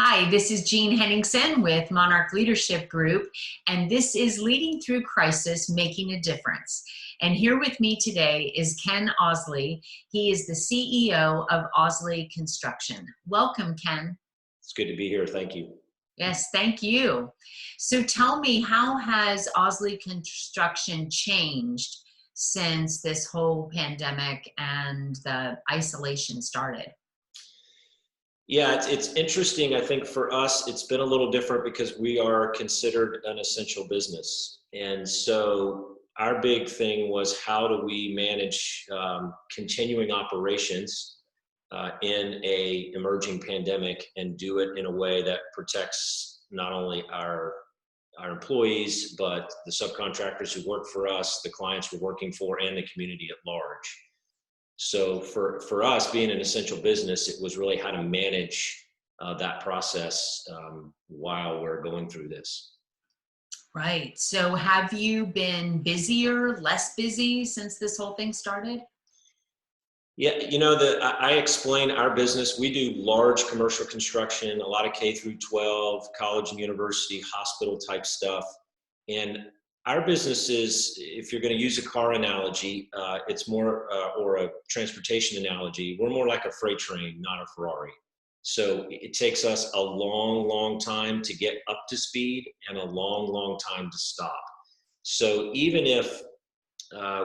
Hi, this is Jean Henningsen with Monarch Leadership Group, and this is Leading Through Crisis, Making a Difference. And here with me today is Ken Ausley. He is the CEO of Ausley Construction. Welcome, Ken. It's good to be here. Thank you. Yes, thank you. So tell me, how has Ausley Construction changed since this whole pandemic and the isolation started? Yeah, it's interesting. I think for us, it's been a little different because we are considered an essential business. And so our big thing was, how do we manage continuing operations in a emerging pandemic and do it in a way that protects not only our employees, but the subcontractors who work for us, the clients we're working for, and the community at large. So for us, being an essential business, it was really how to manage that process while we're going through this. Right. So have you been busier, less busy since this whole thing started? Yeah, I explain our business. We do large commercial construction, a lot of K through 12, college and university, hospital type stuff. And our business is, if you're going to use a car analogy, it's more, or a transportation analogy, we're more like a freight train, not a Ferrari. So it takes us a long, long time to get up to speed and a long, long time to stop. So even if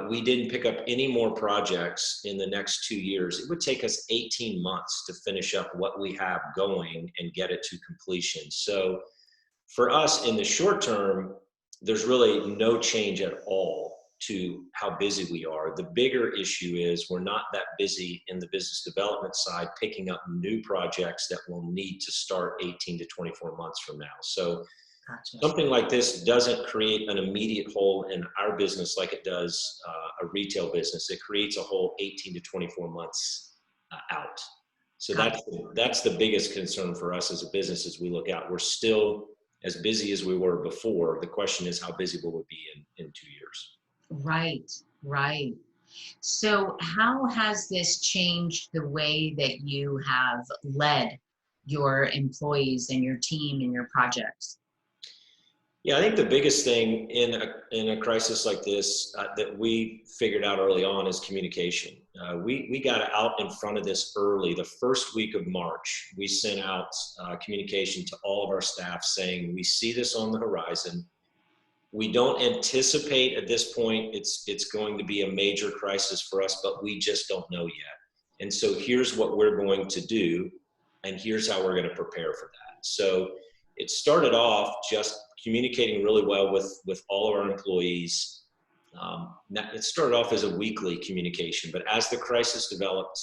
we didn't pick up any more projects in the next 2 years, it would take us 18 months to finish up what we have going and get it to completion. So for us in the short term, there's really no change at all to how busy we are. The bigger issue is we're not that busy in the business development side, picking up new projects that will need to start 18 to 24 months from now. So Gotcha. something like this doesn't create an immediate hole in our business like it does a retail business. It creates a hole 18 to 24 months out. So Gotcha. that's the biggest concern for us as a business as we look out. We're still as busy as we were before. The question is, how busy will we be in 2 years? Right, right. So how has this changed the way that you have led your employees and your team and your projects? Yeah, I think the biggest thing in a crisis like this that we figured out early on is communication. We got out in front of this early. The first week of March, we sent out communication to all of our staff saying, we see this on the horizon. We don't anticipate at this point it's going to be a major crisis for us, but we just don't know yet. And so here's what we're going to do, and here's how we're going to prepare for that. So it started off just communicating really well with all of our employees. It started off as a weekly communication, but as the crisis developed,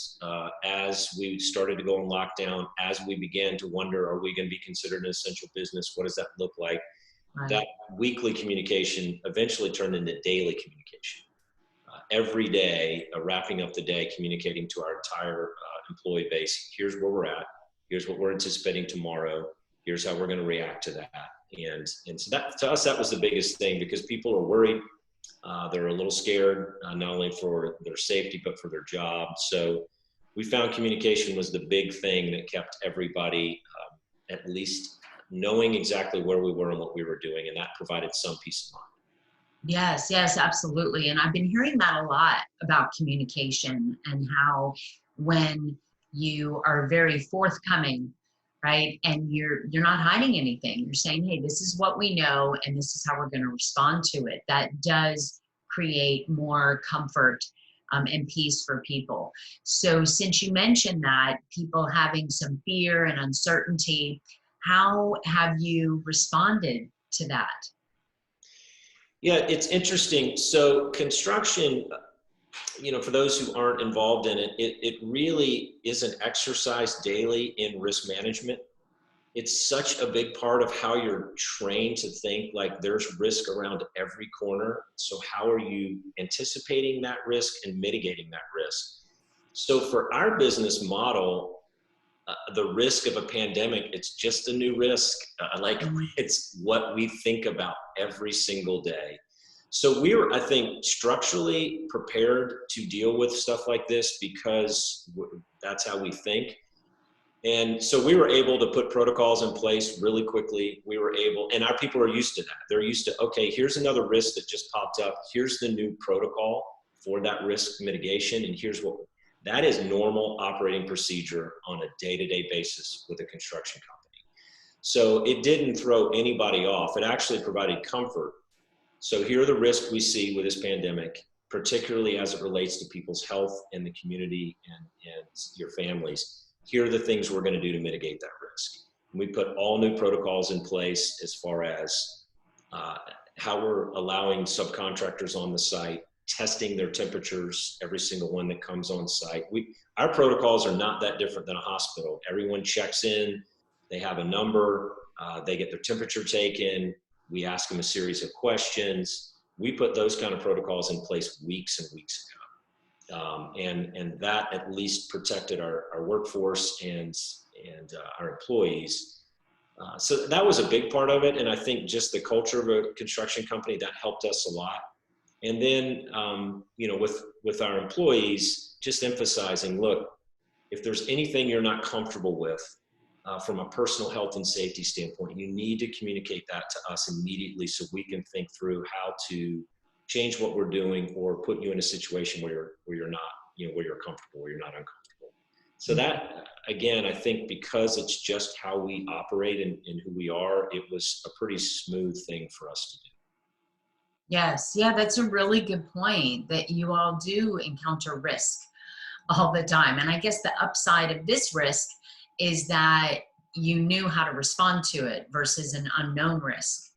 as we started to go on lockdown, as we began to wonder, are we going to be considered an essential business? What does that look like? Right. That weekly communication eventually turned into daily communication. Every day, wrapping up the day, communicating to our entire employee base, here's where we're at, here's what we're anticipating tomorrow, here's how we're going to react to that. And so that, to us, that was the biggest thing, because people are worried. They're a little scared, not only for their safety, but for their job. So we found communication was the big thing that kept everybody at least knowing exactly where we were and what we were doing. And that provided some peace of mind. Yes, yes, absolutely. And I've been hearing that a lot about communication and how when you are very forthcoming, right, and you're not hiding anything, you're saying, hey, this is what we know and this is how we're going to respond to it. That does create more comfort and peace for people. So since you mentioned that, people having some fear and uncertainty, how have you responded to that? Yeah, it's interesting. So construction, for those who aren't involved in it, it really is an exercise daily in risk management. It's such a big part of how you're trained to think, like there's risk around every corner. So how are you anticipating that risk and mitigating that risk? So for our business model, the risk of a pandemic, it's just a new risk. It's what we think about every single day. So we're, I think, structurally prepared to deal with stuff like this because that's how we think. And so we were able to put protocols in place really quickly. We were able, and our people are used to that. They're used to, okay, here's another risk that just popped up. Here's the new protocol for that risk mitigation. And here's what, that is normal operating procedure on a day-to-day basis with a construction company. So it didn't throw anybody off. It actually provided comfort. So here are the risks we see with this pandemic, particularly as it relates to people's health and the community and your families. Here are the things we're going to do to mitigate that risk. And we put all new protocols in place as far as how we're allowing subcontractors on the site, testing their temperatures, every single one that comes on site. Our protocols are not that different than a hospital. Everyone checks in, they have a number, they get their temperature taken, we ask them a series of questions. We put those kind of protocols in place weeks and weeks ago. And that at least protected our workforce and our employees. So that was a big part of it. And I think just the culture of a construction company, that helped us a lot. And then, you know, with our employees, just emphasizing, look, if there's anything you're not comfortable with from a personal health and safety standpoint, you need to communicate that to us immediately so we can think through how to change what we're doing or put you in a situation where you're not, you know, where you're comfortable, where you're not uncomfortable. So that, again, I think because it's just how we operate and who we are, it was a pretty smooth thing for us to do. Yes, yeah, that's a really good point, that you all do encounter risk all the time. And I guess the upside of this risk is that you knew how to respond to it versus an unknown risk.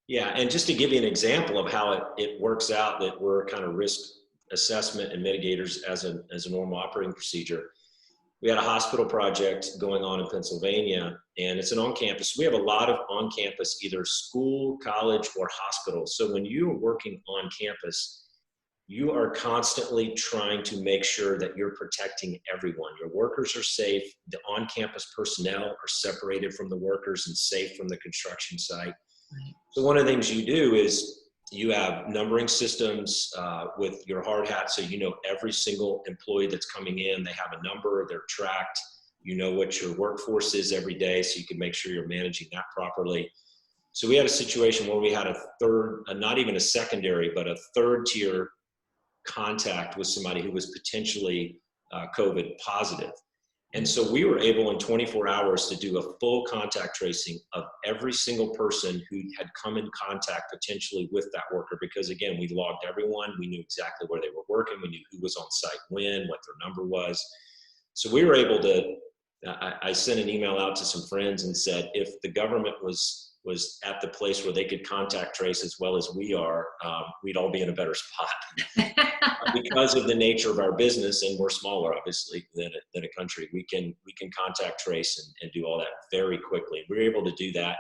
Yeah, and just to give you an example of how it works out, that we're kind of risk assessment and mitigators as a normal operating procedure. We had a hospital project going on in Pennsylvania, and it's an on-campus. We have a lot of on-campus, either school, college, or hospital. So when you're working on campus, you are constantly trying to make sure that you're protecting everyone. Your workers are safe. The on-campus personnel are separated from the workers and safe from the construction site. Right. So one of the things you do is you have numbering systems with your hard hat, so you know every single employee that's coming in, they have a number, they're tracked, you know what your workforce is every day, so you can make sure you're managing that properly. So we had a situation where we had a third, not even a secondary, but a third tier contact with somebody who was potentially COVID positive. And so we were able in 24 hours to do a full contact tracing of every single person who had come in contact potentially with that worker, because again, we logged everyone, we knew exactly where they were working, we knew who was on site when, what their number was. So we were able to, I sent an email out to some friends and said, if the government was at the place where they could contact trace as well as we are, we'd all be in a better spot. Because of the nature of our business, and we're smaller obviously than a country, we can contact trace and do all that very quickly. We were able to do that,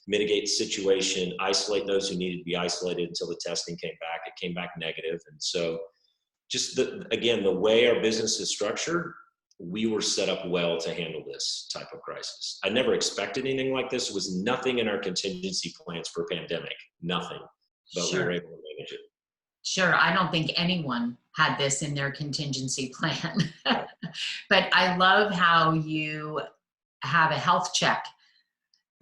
mitigate the situation, isolate those who needed to be isolated until the testing came back. It came back negative. And so just again, the way our business is structured, we were set up well to handle this type of crisis. I never expected anything like this. It was nothing in our contingency plans for a pandemic, nothing, but Sure. we were able to manage it. Sure, I don't think anyone had this in their contingency plan. But I love how you have a health check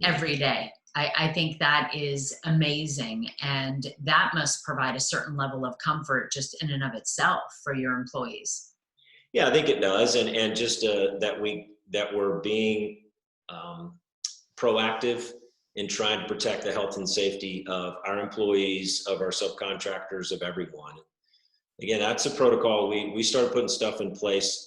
every day. I think that is amazing. And that must provide a certain level of comfort just in and of itself for your employees. Yeah, I think it does. And just that we're being proactive in trying to protect the health and safety of our employees, of our subcontractors, of everyone. Again, that's a protocol. We started putting stuff in place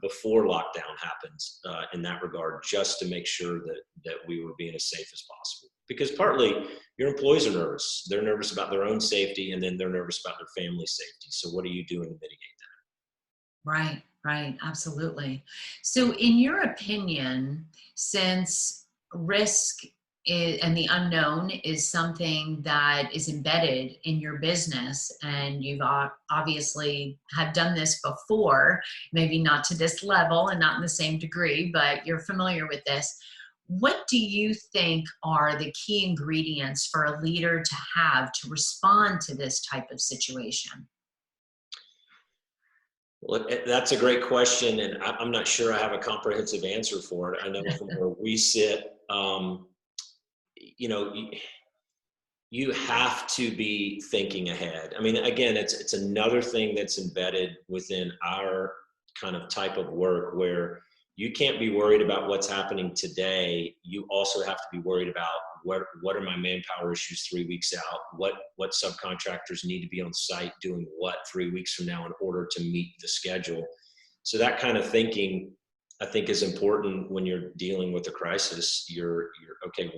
before lockdown happens in that regard, just to make sure that we were being as safe as possible. Because partly your employees are nervous. They're nervous about their own safety, and then they're nervous about their family safety. So what are you doing to mitigate that? Right, right, absolutely. So in your opinion, since risk and the unknown is something that is embedded in your business, and you've obviously have done this before, maybe not to this level and not in the same degree, but you're familiar with this. What do you think are the key ingredients for a leader to have to respond to this type of situation? Well, that's a great question, and I'm not sure I have a comprehensive answer for it. I know from where we sit, you know, you have to be thinking ahead. I mean, again, it's another thing that's embedded within our kind of type of work where you can't be worried about what's happening today. You also have to be worried about what are my manpower issues 3 weeks out? What subcontractors need to be on site doing what 3 weeks from now in order to meet the schedule? So that kind of thinking, I think, is important when you're dealing with a crisis. You're okay.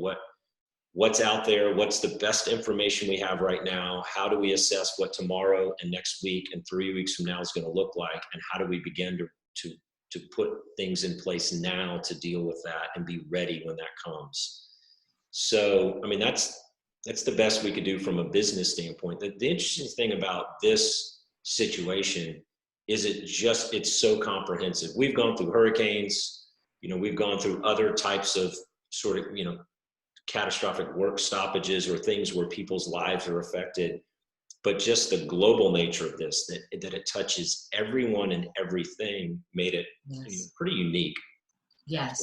What's out there? What's the best information we have right now? How do we assess what tomorrow and next week and 3 weeks from now is going to look like? And how do we begin to put things in place now to deal with that and be ready when that comes? So, I mean, that's the best we could do from a business standpoint. The interesting thing about this situation is it's so comprehensive. We've gone through hurricanes, we've gone through other types of sort of, catastrophic work stoppages or things where people's lives are affected, but just the global nature of this, that it touches everyone and everything, made it pretty unique. Yes.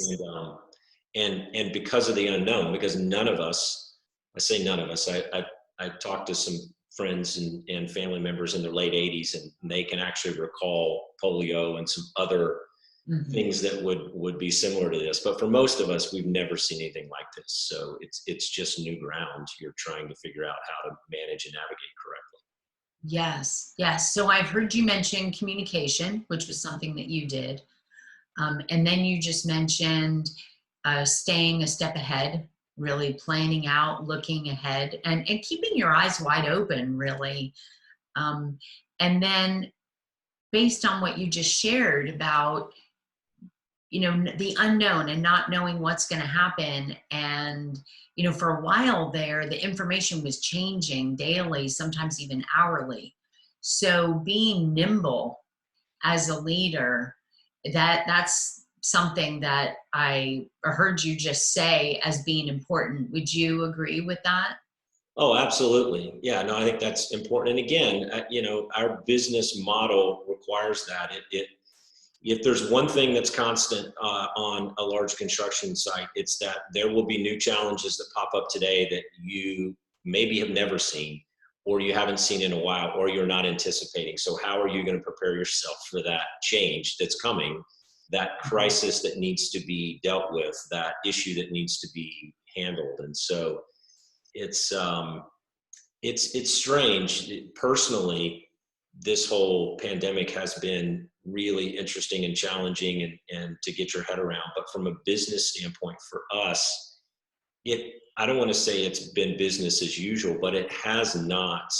And because of the unknown, because none of us, I say none of us, I talked to some friends and family members in their late 80s, and they can actually recall polio and some other things that would be similar to this. But for most of us, we've never seen anything like this. So it's just new ground. You're trying to figure out how to manage and navigate correctly. Yes. Yes. So I've heard you mention communication, which was something that you did. And then you just mentioned staying a step ahead, really planning out, looking ahead, and keeping your eyes wide open, really. And then based on what you just shared about, the unknown and not knowing what's going to happen. And, for a while there, the information was changing daily, sometimes even hourly. So being nimble as a leader, that's something that I heard you just say as being important. Would you agree with that? Oh, absolutely. Yeah, no, I think that's important. And again, our business model requires that. If there's one thing that's constant on a large construction site, it's that there will be new challenges that pop up today that you maybe have never seen, or you haven't seen in a while, or you're not anticipating. So how are you going to prepare yourself for that change that's coming, that crisis that needs to be dealt with, that issue that needs to be handled? And so it's strange. Personally, this whole pandemic has been really interesting and challenging and to get your head around. But from a business standpoint for us, I don't want to say it's been business as usual, but it has not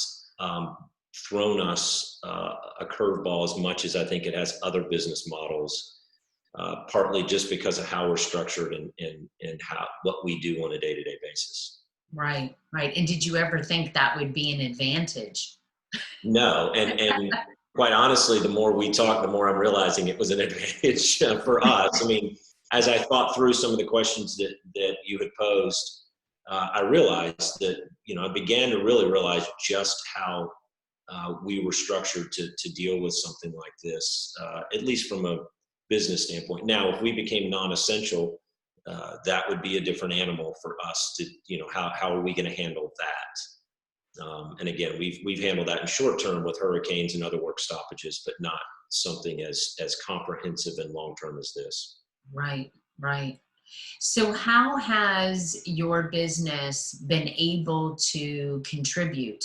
thrown us a curveball as much as I think it has other business models, partly just because of how we're structured and what we do on a day-to-day basis. Right, right. And did you ever think that would be an advantage? No, and quite honestly, the more we talk, the more I'm realizing it was an advantage for us. I mean, as I thought through some of the questions that you had posed, I realized that, I began to really realize just how we were structured to deal with something like this, at least from a business standpoint. Now, if we became non-essential, that would be a different animal for us to, how are we going to handle that? And again, we've handled that in short term with hurricanes and other work stoppages, but not something as comprehensive and long term as this. Right, right. So how has your business been able to contribute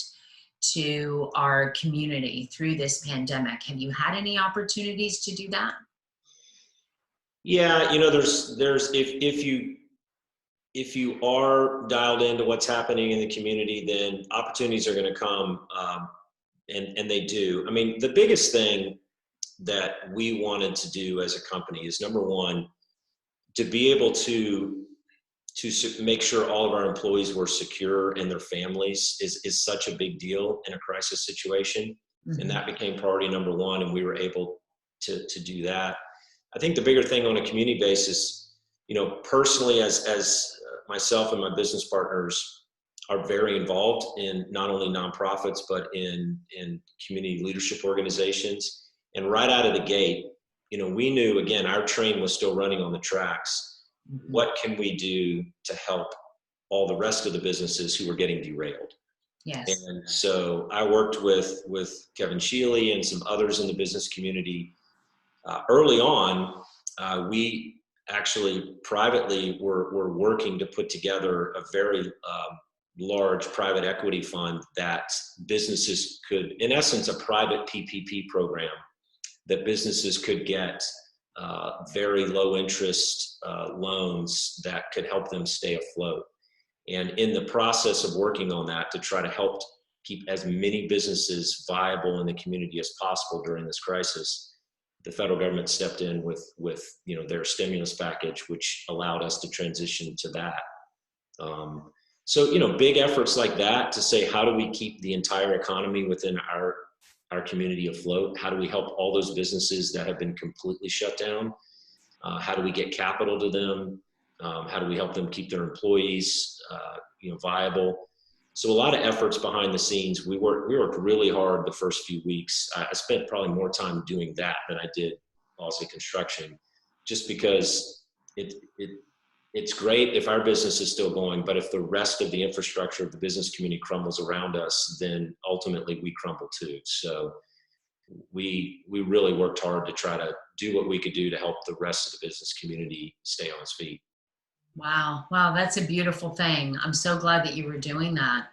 to our community through this pandemic? Have you had any opportunities to do that? Yeah, there's if you are dialed into what's happening in the community, then opportunities are going to come, and they do. I mean, the biggest thing that we wanted to do as a company is, number one, to be able to make sure all of our employees were secure and their families is such a big deal in a crisis situation. And that became priority number one, and we were able to do that. I think the bigger thing on a community basis, personally, as myself and my business partners are very involved in not only nonprofits, but in community leadership organizations. And right out of the gate, we knew, again, our train was still running on the tracks. Mm-hmm. What can we do to help all the rest of the businesses who were getting derailed? Yes. And so I worked with Kevin Shealy and some others in the business community. Early on, we actually privately were working to put together a very large private equity fund that businesses could, in essence, a private PPP program that businesses could get very low interest loans that could help them stay afloat. And in the process of working on that to try to help keep as many businesses viable in the community as possible during this crisis, the federal government stepped in with their stimulus package, which allowed us to transition to that. So big efforts like that to say, how do we keep the entire economy within our community afloat? How do we help all those businesses that have been completely shut down? How do we get capital to them? How do we help them keep their employees, viable? So a lot of efforts behind the scenes. We worked really hard the first few weeks. I spent probably more time doing that than I did Ausley Construction, just because it's great if our business is still going, but if the rest of the infrastructure of the business community crumbles around us, then ultimately we crumble too. So we really worked hard to try to do what we could do to help the rest of the business community stay on its feet. Wow. Wow. That's a beautiful thing. I'm so glad that you were doing that.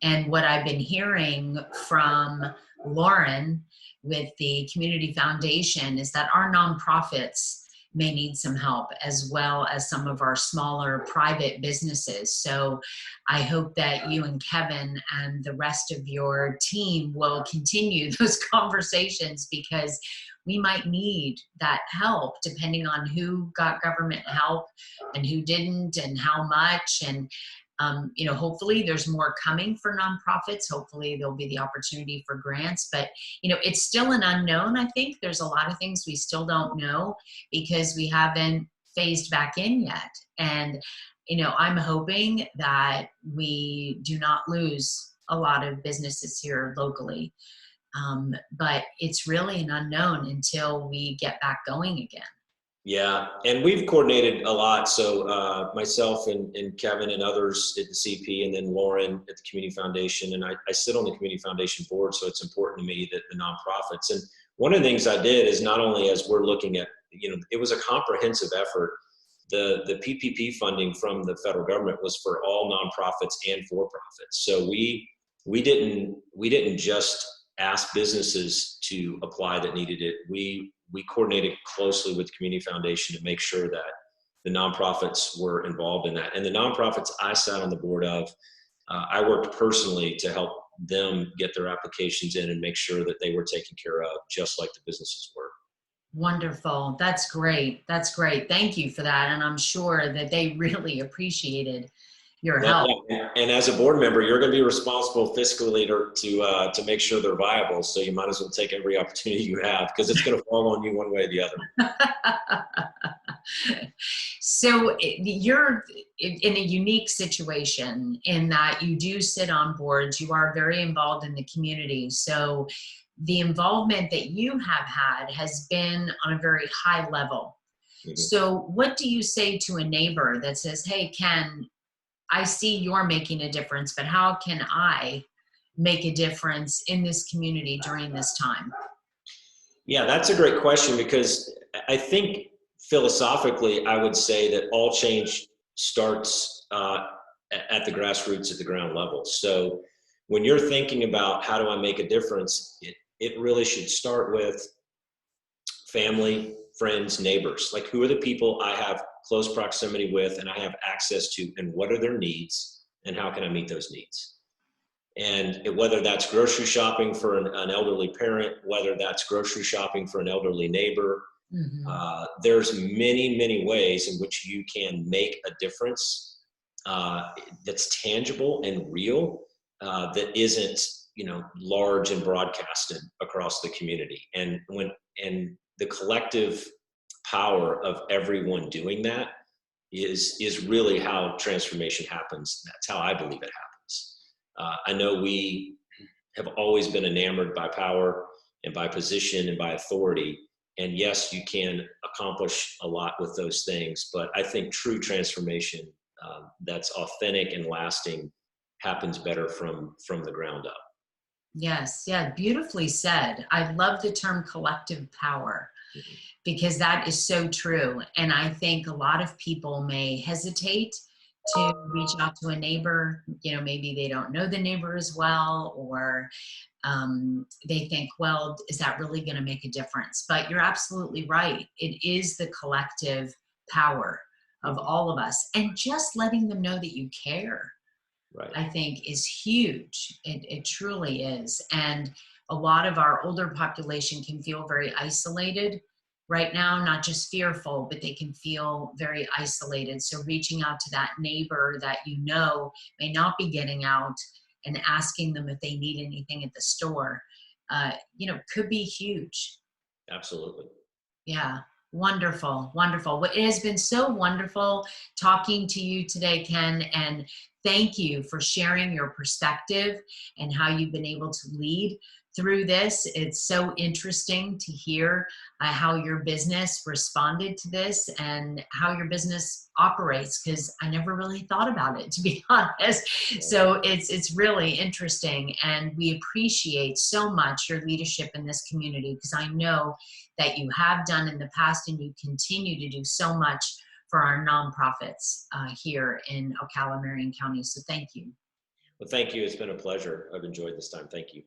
And what I've been hearing from Lauren with the Community Foundation is that our nonprofits may need some help, as well as some of our smaller private businesses. So I hope that you and Kevin and the rest of your team will continue those conversations, because we might need that help depending on who got government help and who didn't and how much. And hopefully there's more coming for nonprofits. Hopefully there'll be the opportunity for grants, but it's still an unknown. I think there's a lot of things we still don't know because we haven't phased back in yet. And, I'm hoping that we do not lose a lot of businesses here locally. But it's really an unknown until we get back going again. Yeah, and we've coordinated a lot. So myself and Kevin and others at the CP, and then Lauren at the Community Foundation, and I sit on the Community Foundation board, so it's important to me that the nonprofits. And one of the things I did is, not only as we're looking at, it was a comprehensive effort. The PPP funding from the federal government was for all nonprofits and for-profits. So we didn't just ask businesses to apply that needed it. We coordinated closely with the Community Foundation to make sure that the nonprofits were involved in that. And the nonprofits I sat on the board of, I worked personally to help them get their applications in and make sure that they were taken care of, just like the businesses were. Wonderful. That's great. That's great. Thank you for that. And I'm sure that they really appreciated your help. Yeah. And as a board member, you're going to be responsible fiscally to make sure they're viable. So you might as well take every opportunity you have, because it's going to fall on you one way or the other. So you're in a unique situation in that you do sit on boards. You are very involved in the community. So the involvement that you have had has been on a very high level. Mm-hmm. So what do you say to a neighbor that says, hey, Ken, I see you're making a difference, but how can I make a difference in this community during this time? Yeah, that's a great question, because I think philosophically, I would say that all change starts at the grassroots, at the ground level. So when you're thinking about how do I make a difference, it really should start with family, friends, neighbors. Like, who are the people I have close proximity with and I have access to, and what are their needs, and how can I meet those needs? And whether that's grocery shopping for an elderly parent, whether that's grocery shopping for an elderly neighbor, mm-hmm. There's many, many ways in which you can make a difference that's tangible and real, that isn't, large and broadcasted across the community. And the collective power of everyone doing that is really how transformation happens. That's how I believe it happens. I know we have always been enamored by power, and by position and by authority. And yes, you can accomplish a lot with those things, but I think true transformation that's authentic and lasting happens better from the ground up. Yes, yeah, beautifully said. I love the term collective power Mhm. because that is so true. And I think a lot of people may hesitate to reach out to a neighbor. You know, maybe they don't know the neighbor as well, or they think, well, is that really going to make a difference? But you're absolutely right. It is the collective power of Mhm. all of us. And just letting them know that you care, Right. I think, is huge. It truly is. And a lot of our older population can feel very isolated right now, not just fearful, but they can feel very isolated. So reaching out to that neighbor that you know may not be getting out and asking them if they need anything at the store, could be huge. Absolutely. Yeah, wonderful, wonderful. Well, it has been so wonderful talking to you today, Ken, and thank you for sharing your perspective and how you've been able to lead through this. It's so interesting to hear how your business responded to this and how your business operates, because I never really thought about it, to be honest. Yeah. So it's really interesting, and we appreciate so much your leadership in this community, because I know that you have done in the past and you continue to do so much for our nonprofits here in Ocala, Marion County. So thank you. Well, thank you. It's been a pleasure. I've enjoyed this time. Thank you.